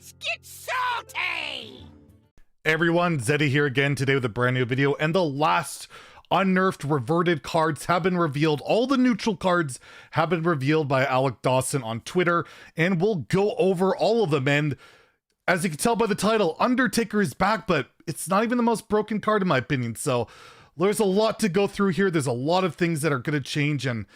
Let's get salty! Hey everyone, Zeddy here again today with a brand new video, and the last unnerfed reverted cards have been revealed. All the neutral cards have been revealed by Alec Dawson on Twitter, and we'll go over all of them. And as you can tell by the title, Undertaker is back, but it's not even the most broken card in my opinion. So there's a lot to go through here. There's a lot of things that are going to change, and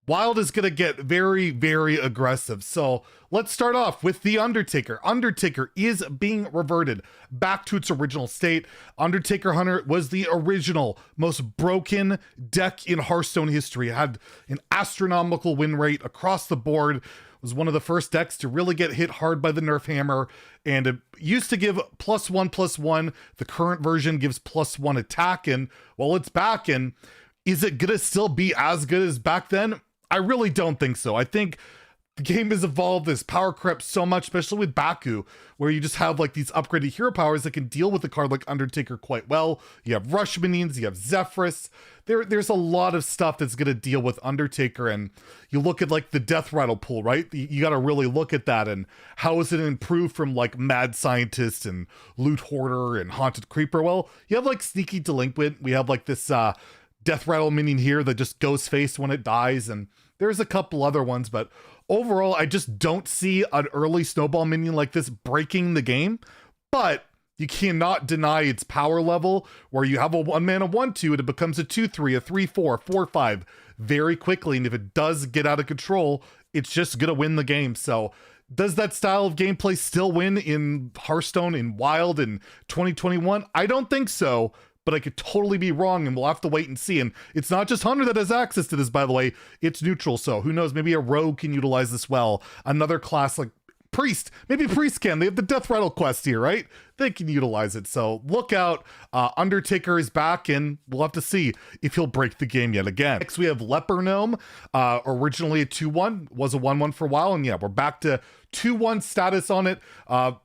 Wild is going to get very, very aggressive. So let's start off with the Undertaker. Undertaker is being reverted back to its original state. Undertaker Hunter was the original, most broken deck in Hearthstone history. It had an astronomical win rate across the board. It was one of the first decks to really get hit hard by the nerf hammer. And it used to give +1/+1. The current version gives +1 attack. And well, it's back. And is it going to still be as good as back then? I really don't think so. I think the game has evolved, this power crept so much, especially with Baku, where you just have like these upgraded hero powers that can deal with a card like Undertaker quite well. You have Rush Minions, you have Zephyrus. There's a lot of stuff that's going to deal with Undertaker, and you look at like the Death Rattle pool, right? You got to really look at that, and how is it improved from like Mad Scientist and Loot Hoarder and Haunted Creeper? Well, you have like Sneaky Delinquent. We have like this Death Rattle minion here that just goes face when it dies, and there's a couple other ones, but overall I just don't see an early snowball minion like this breaking the game. But you cannot deny its power level, where you have a 1-mana 1/2 and it becomes a 2/3, a 3/4, 4/5 very quickly, and if it does get out of control, it's just gonna win the game. So does that style of gameplay still win in Hearthstone, in Wild, in 2021? I don't think so, but I could totally be wrong, and we'll have to wait and see. And it's not just Hunter that has access to this, by the way. It's neutral, so who knows? Maybe a Rogue can utilize this well. Another class like Priest. Maybe Priest can. They have the Death Rattle quest here, right? They can utilize it. So look out. Undertaker is back, and we'll have to see if he'll break the game yet again. Next, we have Leper Gnome. Originally a 2/1, was a 1/1 for a while, and yeah, we're back to 2/1 status on it.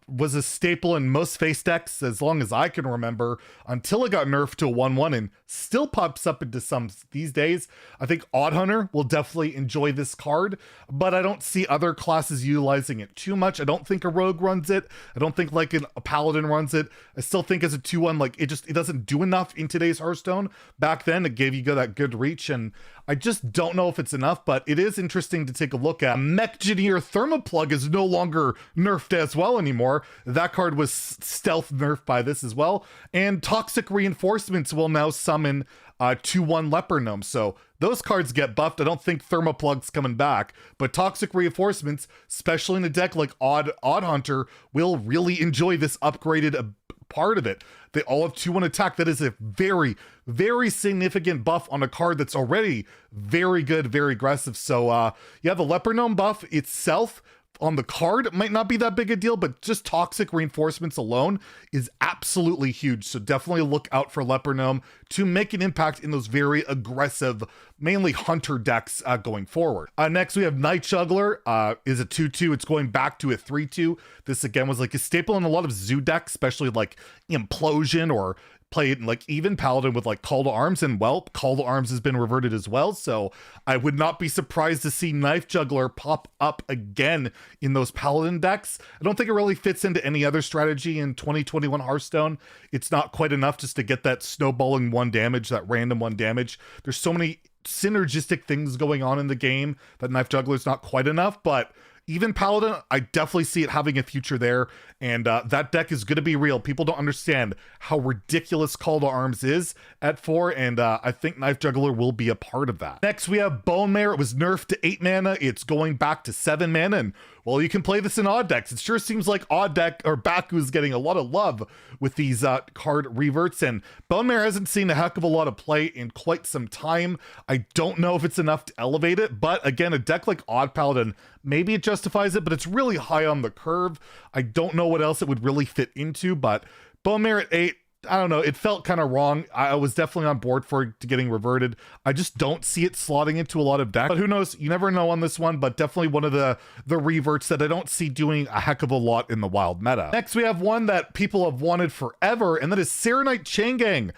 Was a staple in most face decks as long as I can remember, until it got nerfed to a 1/1, and still pops up into some these days. I think Odd Hunter will definitely enjoy this card, but I don't see other classes utilizing it too much. I don't think a Rogue runs it. I don't think like a Paladin runs it. I still think as a 2/1, like it doesn't do enough in today's Hearthstone. Back then it gave you that good reach, and I just don't know if it's enough, but it is interesting to take a look at. Mechgineer Thermoplug is no longer nerfed as well anymore. That card was stealth nerfed by this as well. And Toxic Reinforcements will now summon 2/1 Leper Gnome. So those cards get buffed. I don't think Thermoplug's coming back, but Toxic Reinforcements, especially in a deck like Odd Hunter, will really enjoy this upgraded part of it. They all have 2/1 attack. That is a very, very significant buff on a card that's already very good, very aggressive. So yeah, the Leper Gnome buff itself on the card might not be that big a deal, but just Toxic Reinforcements alone is absolutely huge. So definitely look out for Leper Gnome to make an impact in those very aggressive, mainly Hunter decks going forward. Next, we have Night Juggler. Is a 2/2. It's going back to a 3/2. This again was like a staple in a lot of Zoo decks, especially like Implosion, or played like even Paladin with like Call to Arms, and well, Call to Arms has been reverted as well. So I would not be surprised to see Knife Juggler pop up again in those Paladin decks. I don't think it really fits into any other strategy in 2021 Hearthstone. It's not quite enough just to get that snowballing 1 damage, that random 1 damage. There's so many synergistic things going on in the game that Knife Juggler is not quite enough, but even Paladin, I definitely see it having a future there, and that deck is going to be real. People don't understand how ridiculous Call to Arms is at 4, and I think Knife Juggler will be a part of that. Next, we have Bone Mare. It was nerfed to 8 mana. It's going back to 7 mana, and well, you can play this in odd decks. It sure seems like odd deck or Baku is getting a lot of love with these card reverts, and Bone Mare hasn't seen a heck of a lot of play in quite some time. I don't know if it's enough to elevate it, but again, a deck like Odd Paladin, maybe it justifies it, but it's really high on the curve. I don't know what else it would really fit into, but Bone Mare at 8, I don't know, it felt kind of wrong. I was definitely on board for it getting reverted. I just don't see it slotting into a lot of decks, but who knows? You never know on this one, but definitely one of the reverts that I don't see doing a heck of a lot in the Wild meta. Next, we have one that people have wanted forever, and that is Serenite Chain Gang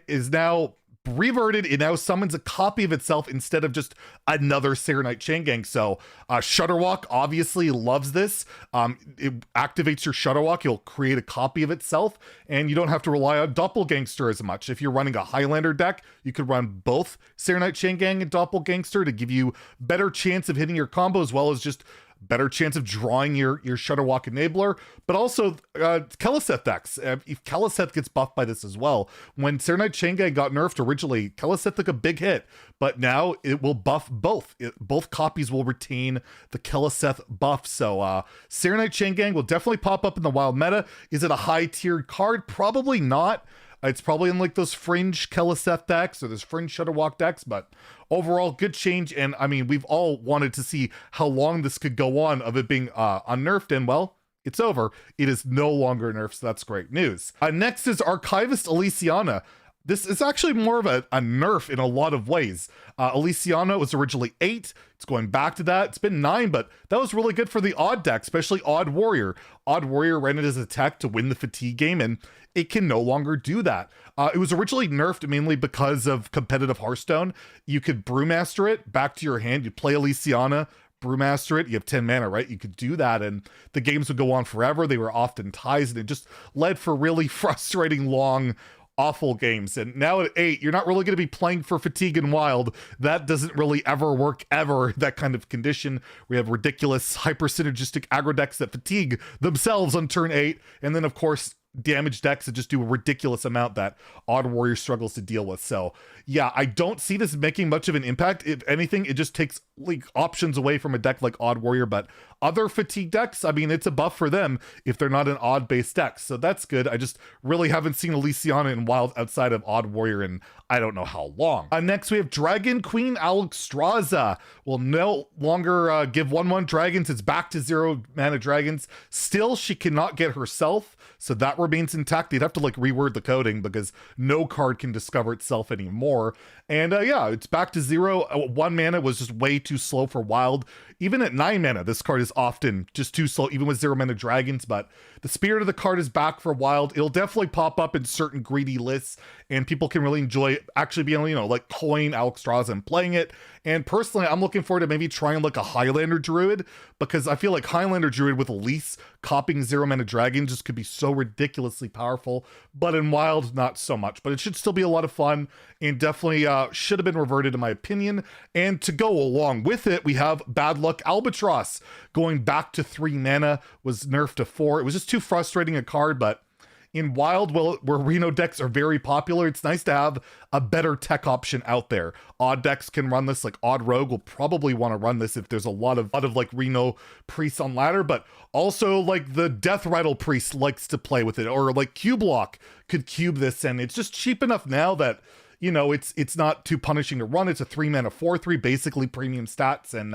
is now reverted, it now summons a copy of itself instead of just another Serenite Chain Gang. So Shudderwalk obviously loves this. It activates your Shudderwalk, you'll create a copy of itself, and you don't have to rely on Doppelgangster as much. If you're running a Highlander deck, you could run both Serenite Chain Gang and Doppelgangster to give you better chance of hitting your combo, as well as just better chance of drawing your Shudderwalk enabler, but also Keleseth decks. If Keleseth gets buffed by this as well. When Serenite Chain Gang got nerfed originally, Keleseth took a big hit, but now it will buff both. Both copies will retain the Keleseth buff. So Serenite Chain Gang will definitely pop up in the wild meta. Is it a high tiered card? Probably not. It's probably in like those fringe Keleseth decks or those fringe Shudderwalk decks, but overall good change. And I mean, we've all wanted to see how long this could go on of it being unnerfed, and well, it's over. It is no longer nerfed, so that's great news. Next is Archivist Aliciano. This is actually more of a nerf in a lot of ways. Aliciano was originally 8. It's going back to that. It's been 9, but that was really good for the odd deck, especially Odd Warrior. Odd Warrior ran it as a tech to win the fatigue game, and it can no longer do that. It was originally nerfed mainly because of competitive Hearthstone. You could Brewmaster it back to your hand. You play Aliciano, Brewmaster it, you have 10 mana, right? You could do that, and the games would go on forever. They were often ties, and it just led for really frustrating, long, awful games. And now at 8, you're not really going to be playing for fatigue and wild. That doesn't really ever work, ever, that kind of condition. We have ridiculous hyper synergistic aggro decks that fatigue themselves on turn 8, and then of course damage decks that just do a ridiculous amount that Odd Warrior struggles to deal with. So yeah, I don't see this making much of an impact. If anything, it just takes like options away from a deck like Odd Warrior, but other fatigue decks, I mean, it's a buff for them if they're not an odd based deck. So that's good. I just really haven't seen Aliciano in wild outside of Odd Warrior in I don't know how long. Next we have Dragon Queen Alextraza. Will no longer give 1/1 dragons. It's back to 0 mana dragons. Still, she cannot get herself, so that remains intact. They'd have to like reword the coding because no card can discover itself anymore. And yeah, it's back to 0. 1 mana was just way too slow for wild. Even at 9 mana, this card is often just too slow, even with 0 mana dragons, but the spirit of the card is back for wild. It'll definitely pop up in certain greedy lists, and people can really enjoy actually being able, you know, like coin Alextraza and playing it. And personally, I'm looking forward to maybe trying like a Highlander Druid, because I feel like Highlander Druid with Elise copying 0 mana dragons just could be so ridiculously powerful, but in wild, not so much. But it should still be a lot of fun, and definitely should have been reverted in my opinion. And to go along with it, we have Bad Luck Albatross. Going back to 3 mana, was nerfed to 4. It was just too frustrating a card, but in wild, well, where Reno decks are very popular, it's nice to have a better tech option out there. Odd decks can run this, like Odd Rogue will probably want to run this if there's a lot of like Reno priests on ladder, but also like the Death Rattle priest likes to play with it, or like Cublock could cube this, and it's just cheap enough now that, you know, it's not too punishing to run. It's a 3 mana 4/3, basically premium stats, and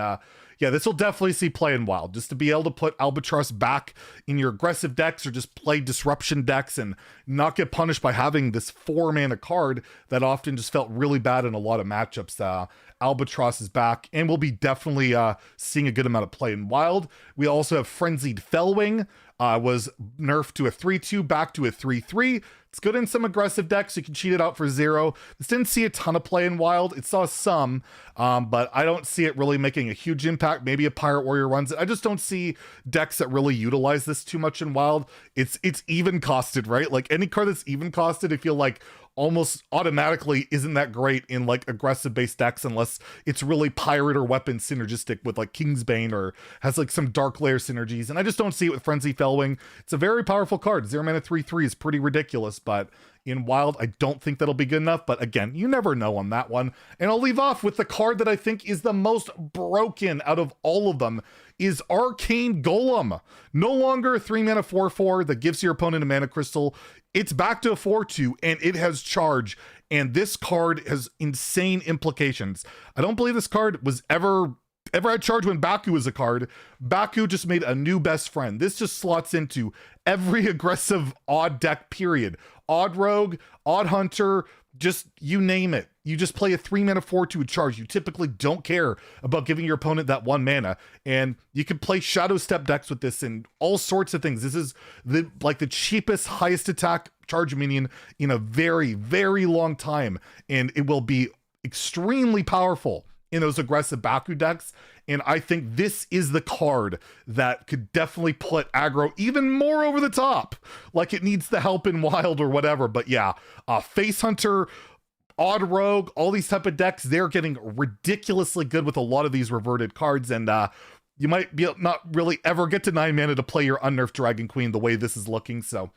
yeah, this will definitely see play in wild. Just to be able to put Albatross back in your aggressive decks, or just play disruption decks and not get punished by having this 4 mana card that often just felt really bad in a lot of matchups. Albatross is back, and we'll be definitely seeing a good amount of play in wild. We also have Frenzied Felwing. Was nerfed to a 3/2, back to a 3/3. It's good in some aggressive decks. You can cheat it out for 0. This didn't see a ton of play in wild. It saw some, but I don't see it really making a huge impact. Maybe a Pirate Warrior runs it. I just don't see decks that really utilize this too much in wild. It's even costed, right? Like any card that's even costed, I feel like almost automatically isn't that great in like aggressive based decks, unless it's really pirate or weapon synergistic with like Kingsbane, or has like some dark layer synergies. And I just don't see it with Frenzy Felwing. It's a very powerful card. 0 mana 3/3 is pretty ridiculous, but in wild, I don't think that'll be good enough. But again, you never know on that one. And I'll leave off with the card that I think is the most broken out of all of them, is Arcane Golem. No longer a 3 mana 4/4 that gives your opponent a mana crystal. It's back to a 4/2, and it has charge. And this card has insane implications. I don't believe this card was ever had charge when Baku was a card. Baku just made a new best friend. This just slots into every aggressive odd deck, period. Odd Rogue, Odd Hunter, just you name it. You just play a 3 mana 4/2 with charge. You typically don't care about giving your opponent that 1 mana, and you can play Shadow Step decks with this and all sorts of things. This is the cheapest, highest attack charge a minion in a very, very long time, and it will be extremely powerful in those aggressive Baku decks. And I think this is the card that could definitely put aggro even more over the top, like it needs the help in wild or whatever. But yeah, Face Hunter, Odd Rogue, all these type of decks, they're getting ridiculously good with a lot of these reverted cards. And you might be not really ever get to 9 mana to play your unnerfed Dragon Queen the way this is looking. So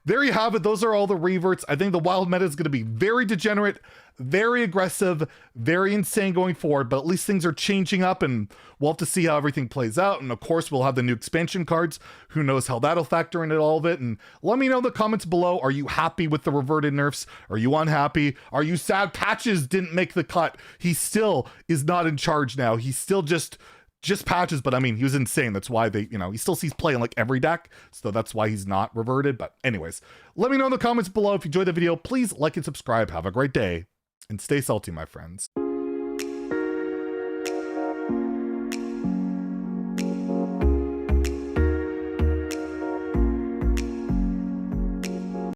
there you have it. Those are all the reverts. I think the wild meta is going to be very degenerate, very aggressive, very insane going forward, but at least things are changing up, and we'll have to see how everything plays out. And of course, we'll have the new expansion cards. Who knows how that'll factor into all of it. And let me know in the comments below, are you happy with the reverted nerfs? Are you unhappy? Are you sad Patches didn't make the cut? He still is not in charge now. He's still just Patches, but I mean, he was insane. That's why they, he still sees play in like every deck, so that's why he's not reverted. But anyways, let me know in the comments below. If you enjoyed the video, please like and subscribe. Have a great day, and stay salty, my friends.